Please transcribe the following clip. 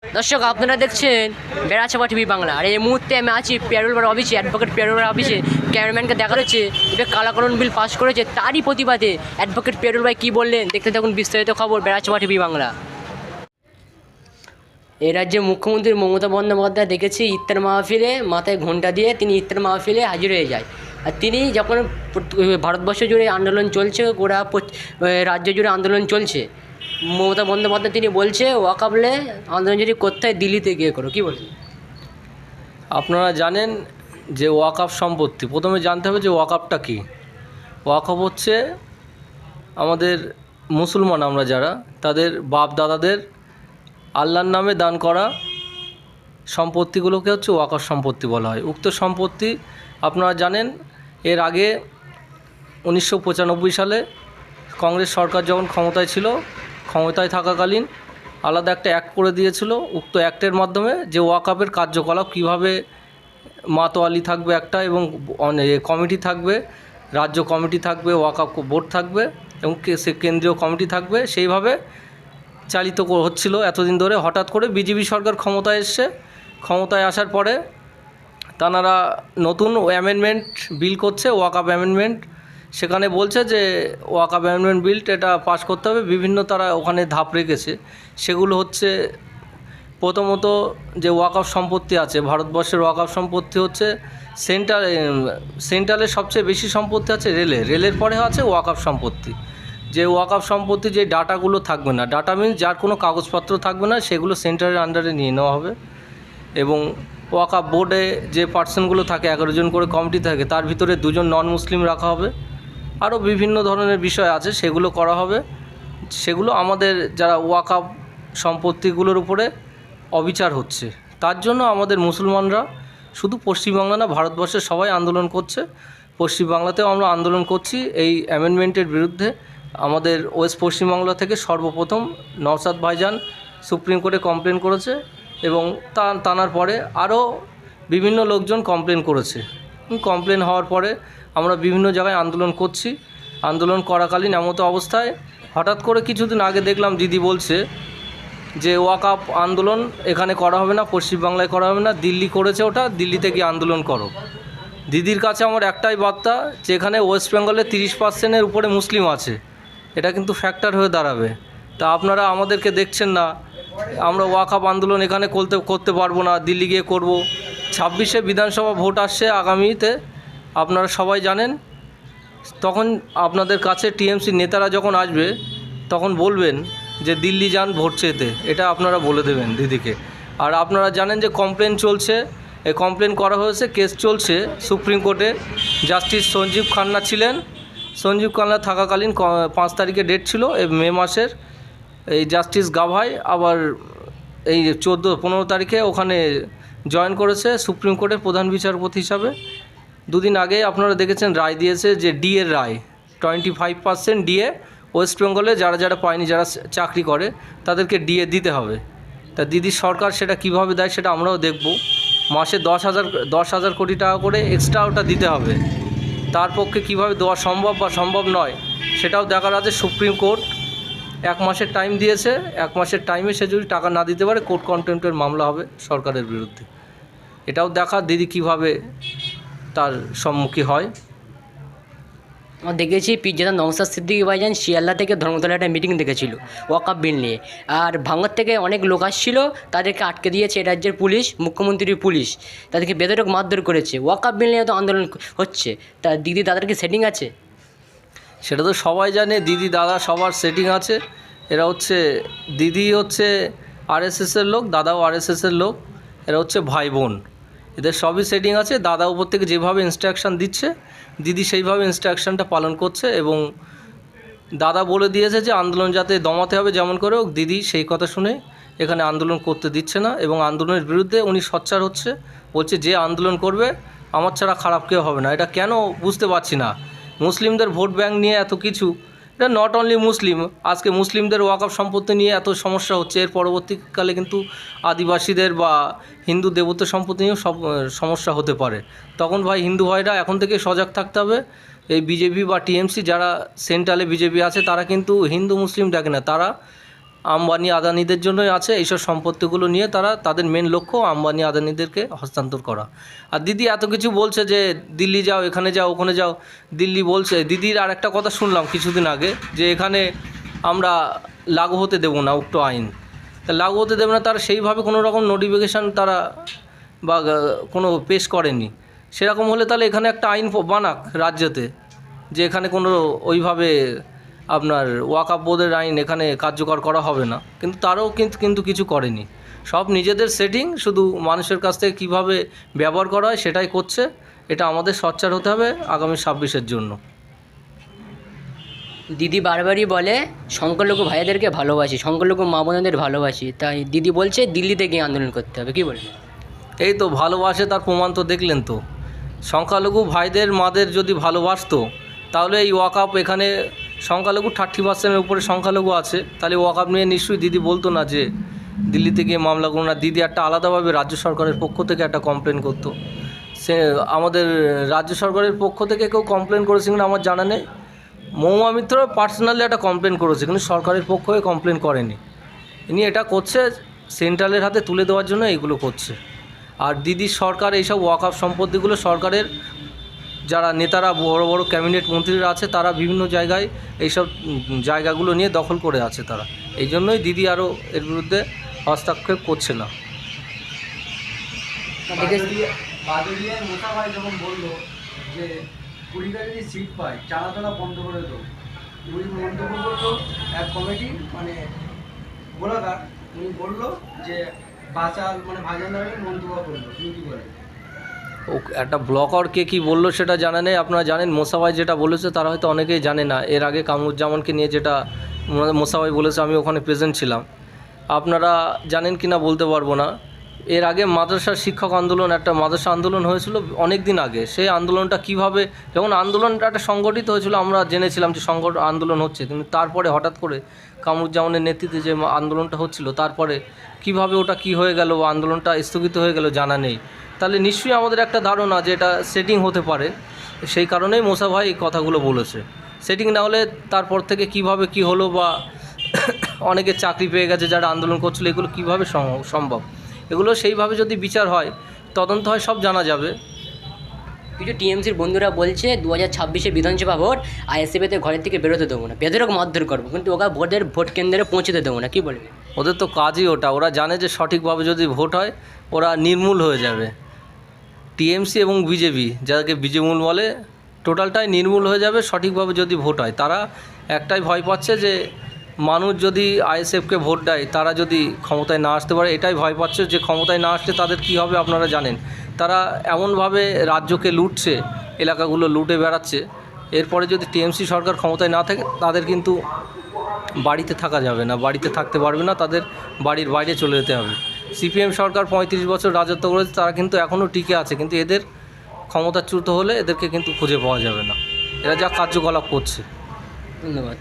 দর্শক আপনারা দেখছেন বেড়াচাপা টিভি বাংলা। আর এই মুহূর্তে আমি আছি পেরোলবার অফিসে, অ্যাডভোকেট পেরোলবার অফিসে। ক্যামেরাম্যানকে দেখা যাচ্ছে এবার কালাকরণ বিল পাস করেছে, তারই প্রতিবাদে অ্যাডভোকেট পেরোল ভাই কী বললেন দেখতে থাকুন বিস্তারিত খবর বেড়াচাপা টিভি বাংলা। এ রাজ্যে মুখ্যমন্ত্রী মমতা বন্দ্যোপাধ্যায় দেখেছি ইফতার মাহফিলে মাথায় ঘণ্টা দিয়ে তিনি ইফতার মাহফিলে হাজির হয়ে যায়। আর তিনি যখন ভারতবর্ষ জুড়ে আন্দোলন চলছে, গোটা রাজ্য জুড়ে আন্দোলন চলছে, মমতা বন্দ্যোপাধ্যায় তিনি বলছে ওয়াকাবলে আন্দোলন যদি করতে হয় দিল্লিতে গিয়ে করো। কী বলছেন? আপনারা জানেন যে ওয়াকফ সম্পত্তি, প্রথমে জানতে হবে যে ওয়াকফটা কী। ওয়াকফ হচ্ছে আমাদের মুসলমান আমরা যারা, তাদের বাপ দাদাদের আল্লাহর নামে দান করা সম্পত্তিগুলোকে হচ্ছে ওয়াকফ সম্পত্তি বলা হয়। উক্ত সম্পত্তি আপনারা জানেন এর আগে 1995 সালে কংগ্রেস সরকার যখন ক্ষমতায় ছিল, ক্ষমতায় থাকাকালীন আলাদা একটা অ্যাক্ট করে দিয়েছিল। উক্ত অ্যাক্টের মাধ্যমে যে ওয়াকফের কার্যকলাপ কীভাবে মাতোয়ালি থাকবে একটা, এবং কমিটি থাকবে, রাজ্য কমিটি থাকবে, ওয়াকফ বোর্ড থাকবে এবং সে কেন্দ্রীয় কমিটি থাকবে, সেইভাবে চালিত হচ্ছিল এতদিন ধরে। হঠাৎ করে বিজেপি সরকার ক্ষমতায় এসছে, ক্ষমতায় আসার পরে তারা নতুন অ্যামেন্ডমেন্ট বিল করছে, ওয়াকফ অ্যামেন্ডমেন্ট। সেখানে বলছে যে ওয়াকফ অ্যামেন্ডমেন্ট বিলটা এটা পাস করতে হবে। বিভিন্ন তারা ওখানে ধাপ রেখেছে, সেগুলো হচ্ছে প্রথমত যে ওয়াকফ সম্পত্তি আছে, ভারতবর্ষের ওয়াকফ সম্পত্তি হচ্ছে সেন্ট্রালের সবচেয়ে বেশি সম্পত্তি আছে রেলের পরে আছে ওয়াকফ সম্পত্তি। যে ওয়াকফ সম্পত্তি যে ডাটাগুলো থাকবে না, ডাটা মিনস যার কোনো কাগজপত্র থাকবে না, সেগুলো সেন্টারের আন্ডারে নিয়ে নেওয়া হবে। এবং ওয়াকফ বোর্ডে যে পার্সনগুলো থাকে, 11 জন করে কমিটি থাকে, তার ভিতরে 2 জন নন মুসলিম রাখা হবে। আরও বিভিন্ন ধরনের বিষয় আছে, সেগুলো করা হবে। সেগুলো আমাদের যারা ওয়াকফ সম্পত্তিগুলোর উপরে অবিচার হচ্ছে, তার জন্য আমাদের মুসলমানরা শুধু পশ্চিমবাংলা না, ভারতবর্ষের সবাই আন্দোলন করছে। পশ্চিমবাংলাতেও আমরা আন্দোলন করছি এই অ্যামেন্ডমেন্টের বিরুদ্ধে। আমাদের ওয়েস্ট পশ্চিমবাংলা থেকে সর্বপ্রথম নওশাদ ভাইজান সুপ্রিম কোর্টে কমপ্লেন করেছে, এবং টানার পরে আরও বিভিন্ন লোকজন কমপ্লেন করেছে। কমপ্লেন হওয়ার পরে আমরা বিভিন্ন জায়গায় আন্দোলন করছি। আন্দোলন করাকালীন এমতো অবস্থায় হঠাৎ করে কিছুদিন আগে দেখলাম দিদি বলছে যে ওয়াকফ আন্দোলন এখানে করা হবে না, পশ্চিমবাংলায় করা হবে না, দিল্লি করেছে, ওটা দিল্লিতে গিয়ে আন্দোলন করো। দিদির কাছে আমার একটাই বার্তা, যে এখানে ওয়েস্ট বেঙ্গলে 30%-এর উপরে মুসলিম আছে, এটা কিন্তু ফ্যাক্টর হয়ে দাঁড়াবে। তা আপনারা আমাদেরকে দেখছেন না, আমরা ওয়াকফ আন্দোলন এখানে করতে পারবো না, দিল্লি গিয়ে করব। 26শে বিধানসভা ভোট আসছে আগামীতে, আপনারা সবাই জানেন। তখন আপনাদের কাছে টিএমসি নেতারা যখন আসবে, তখন বলবেন যে দিল্লি যান ভোট চেতে, এটা আপনারা বলে দেবেন দিদিকে। আর আপনারা জানেন যে কমপ্লেন চলছে, এই কমপ্লেন করা হয়েছে, কেস চলছে সুপ্রিম কোর্টে। জাস্টিস সঞ্জীব খান্না ছিলেন, সঞ্জীব খান্না থাকাকালীন 5 তারিখে ডেট ছিল মে মাসের। এই জাস্টিস গাভাই আবার এই 14-15 তারিখে ওখানে জয়েন করেছে সুপ্রিম কোর্টের প্রধান বিচারপতি হিসাবে। দুদিন আগে আপনারা দেখেছেন রায় দিয়েছে, যে ডিএর রায় 25% ডিএ ওয়েস্ট বেঙ্গলে যারা যারা পায়নি, যারা চাকরি করে, তাদেরকে ডিএ দিতে হবে। তা দিদির সরকার সেটা কিভাবে দেয় সেটা আমরাও দেখব। মাসে 10,000 কোটি টাকা করে এক্সট্রা ওটা দিতে হবে। তার পক্ষে কীভাবে দেওয়া সম্ভব বা সম্ভব নয় সেটাও দেখার আছে। সুপ্রিম কোর্ট 1 মাসের টাইম দিয়েছে, 1 মাসের টাইমে সে যদি টাকা না দিতে পারে, কোর্ট কন্টেম্পটের মামলা হবে সরকারের বিরুদ্ধে। এটাও দেখা দিদি কিভাবে তার সম্মুখীন হয়। আমরা দেখেছি পিজ্জাদা নওশাদ সিদ্দিকী ভাইজান শিয়ালদা থেকে ধর্মতলা একটা মিটিং দেখেছিল ওয়াকফ বিল নিয়ে, আর ভাঙর থেকে অনেক লোক আসছিল, তাদেরকে আটকে দিয়েছে এই রাজ্যের পুলিশ, মুখ্যমন্ত্রীর পুলিশ, তাদেরকে বেধড়ক মারধর করেছে। ওয়াকফ বিল নিয়ে তো আন্দোলন হচ্ছে, তা দিদি দাদার কি সেটিং আছে? সেটা তো সবাই জানে, দিদি দাদা সবার সেটিং আছে। এরা হচ্ছে, দিদি হচ্ছে আরএসএসের লোক, দাদাও আরএসএসের লোক, এরা হচ্ছে ভাই বোন, এদের সবই সেটিং আছে। দাদা উপর থেকে যেভাবে ইনস্ট্রাকশান দিচ্ছে, দিদি সেইভাবে ইনস্ট্রাকশানটা পালন করছে। এবং দাদা বলে দিয়েছে যে আন্দোলন যাতে দমাতে হবে যেমন করে হোক, দিদি সেই কথা শুনে এখানে আন্দোলন করতে দিচ্ছে না। এবং আন্দোলনের বিরুদ্ধে উনি সোচ্চার হচ্ছে, বলছে যে আন্দোলন করবে আমার ছাড়া খারাপ কেউ হবে না। এটা কেন বুঝতে পারছি না। মুসলিমদের ভোট ব্যাঙ্ক নিয়ে এত কিছু, এটা নট অনলি মুসলিম, আজকে মুসলিমদের ওয়াকফ সম্পত্তি নিয়ে এত সমস্যা হচ্ছে, এর পরবর্তীকালে কিন্তু আদিবাসীদের বা হিন্দু দেবত্ব সম্পত্তি নিয়েও সব সমস্যা হতে পারে। তখন ভাই হিন্দু ভাইরা এখন থেকে সজাগ থাকতে হবে। এই বিজেপি বা টিএমসি যারা সেন্ট্রালে বিজেপি আছে, তারা কিন্তু হিন্দু মুসলিম দেখে না, তারা আম্বানি আদানিদের জন্যই আছে। এইসব সম্পত্তিগুলো নিয়ে তারা তাদের মেন লক্ষ্য আম্বানি আদানিদেরকে হস্তান্তর করা। আর দিদি এত কিছু বলছে যে দিল্লি যাও, এখানে যাও, ওখানে যাও। দিল্লি বলছে, দিদির আর একটা কথা শুনলাম কিছুদিন আগে, যে এখানে আমরা লাগু হতে দেবো না উক্ত আইন। তা লাগু হতে দেবে না, তারা সেইভাবে কোনো রকম নোটিফিকেশান তারা বা কোনো পেশ করেনি। সেরকম হলে তাহলে এখানে একটা আইন বানাক রাজ্যতে, যে এখানে কোনো ওইভাবে আপনার ওয়াকফ বোর্ডের আইন এখানে কার্যকর করা হবে না। কিন্তু তারাও কিন্তু কিছু করেনি। সব নিজেদের সেটিং, শুধু মানুষের কাছ থেকে কীভাবে ব্যবহার করা হয় সেটাই করছে। এটা আমাদের সোচ্চার হতে হবে আগামী 26-এর জন্য। দিদি বারবারই বলে সংখ্যালঘু ভাইদেরকে ভালোবাসি, সংখ্যালঘু মা বোনদের ভালোবাসি, তাই দিদি বলছে দিল্লিতে গিয়ে আন্দোলন করতে হবে। কী বলবেন? এই তো ভালোবাসে, তার প্রমাণ তো দেখলেন তো। সংখ্যালঘু ভাইদের মাদের যদি ভালোবাসতো তাহলে এই ওয়াকফ, এখানে সংখ্যালঘু 30%-এর উপরে সংখ্যালঘু আছে, তাহলে ওয়াকফ নিয়ে নিশ্চয়ই দিদি বলতো না যে দিল্লিতে গিয়ে মামলা করুন। না, দিদি একটা আলাদাভাবে রাজ্য সরকারের পক্ষ থেকে একটা কমপ্লেন করতো। সে আমাদের রাজ্য সরকারের পক্ষ থেকে কেউ কমপ্লেন করেছে কিনা আমার জানা নেই। মহুয়া মিত্র পার্সোনালি একটা কমপ্লেন করেছে, কিন্তু সরকারের পক্ষ হয়ে কমপ্লেন করেনি। ইনি এটা করছে সেন্ট্রালের হাতে তুলে দেওয়ার জন্য এইগুলো করছে। আর দিদির সরকার এইসব ওয়াকফ সম্পত্তিগুলো সরকারের যারা নেতারা, বড় বড় ক্যাবিনেট মন্ত্রীরা আছে, তারা বিভিন্ন জায়গায় এইসব জায়গাগুলো নিয়ে দখল করে আছে তারা। এই জন্যই দিদি আরও এর বিরুদ্ধে হস্তক্ষেপ করছে না। বাদলিয়ায় মোটা ভাই যখন বললো যে 20টা যদি সিট পায় চালাচলা বন্ধ করে দেবো, উনি মন্তব্য করলো এক কমিটি মানে গোলাঘাট, উনি বললো যে বাঁচাল মানে ভাজান মন্তব্য করলো। তুমি কী বলেন? ও একটা ব্লকারকে কী বললো সেটা জানা নেই। আপনারা জানেন মোসাভাই যেটা বলেছে তারা হয়তো অনেকেই জানে না। এর আগে কামরুজ্জামানকে নিয়ে যেটা মোসাভাই বলেছে, আমি ওখানে প্রেজেন্ট ছিলাম। আপনারা জানেন কি না বলতে পারবো না। এর আগে মাদ্রাসা শিক্ষক আন্দোলন, একটা মাদ্রাসা আন্দোলন হয়েছিল অনেক দিন আগে। সেই আন্দোলনটা কিভাবে, যখন আন্দোলনটা একটা সংগঠিত হয়েছিল আমরা জেনেছিলাম যে আন্দোলন হচ্ছে, কিন্তু তারপরে হঠাৎ করে কামরুজ্জামানের নেতৃত্বে যে আন্দোলনটা হচ্ছিল, তারপরে কিভাবে ওটা কি হয়ে গেল, আন্দোলনটা স্থগিত হয়ে গেল জানা নেই। তাহলে নিশ্চয়ই আমাদের একটা ধারণা যে এটা সেটিং হতে পারে। সেই কারণেই মোসা ভাই এই কথাগুলো বলেছে। সেটিং না হলে তারপর থেকে কিভাবে কি হলো, বা অনেকে চাকরি পেয়ে গেছে যারা আন্দোলন করছিল, এগুলো কিভাবে সম্ভব? এগুলো সেইভাবে যদি বিচার হয়, তদন্ত হয়, সব জানা যাবে। কিছু টিএমসির বন্ধুরা বলছে 2026-এ বিধানসভা ভোট আইএসএফেতে ঘরের থেকে বেরোতে দেবো না, বেদরক মারধর করবো, কিন্তু ওরা ভোট কেন্দ্রে পৌঁছতে দেবো না। কী বলবে? ওদের তো কাজই ওটা। ওরা জানে যে সঠিকভাবে যদি ভোট হয় ওরা নির্মূল হয়ে যাবে। টিএমসি এবং বিজেপি, যাদেরকে বিজেমূল বলে, টোটালটাই নির্মূল হয়ে যাবে সঠিকভাবে যদি ভোট হয়। তারা একটাই ভয় পাচ্ছে যে মানুষ যদি আইএসএফকে ভোট দেয়, তারা যদি ক্ষমতায় না আসতে পারে, এটাই ভয় পাচ্ছে যে ক্ষমতায় না আসলে তাদের কী হবে আপনারা জানেন। তারা এমনভাবে রাজ্যকে লুটছে, এলাকাগুলো লুটে বেড়াচ্ছে। এরপরে যদি টিএমসি সরকার ক্ষমতায় না থাকে, তাদের কিন্তু বাড়িতে থাকা যাবে না, বাড়িতে থাকতে পারবে না, তাদের বাড়ির বাইরে চলে যেতে হবে। সিপিএম সরকার 35 বছর রাজত্ব করেছে, তারা কিন্তু এখনও টিকে আছে, কিন্তু এদের ক্ষমতাচ্যুত হলে এদেরকে কিন্তু খুঁজে পাওয়া যাবে না। এরা যা কার্যকলাপ করছে। ধন্যবাদ।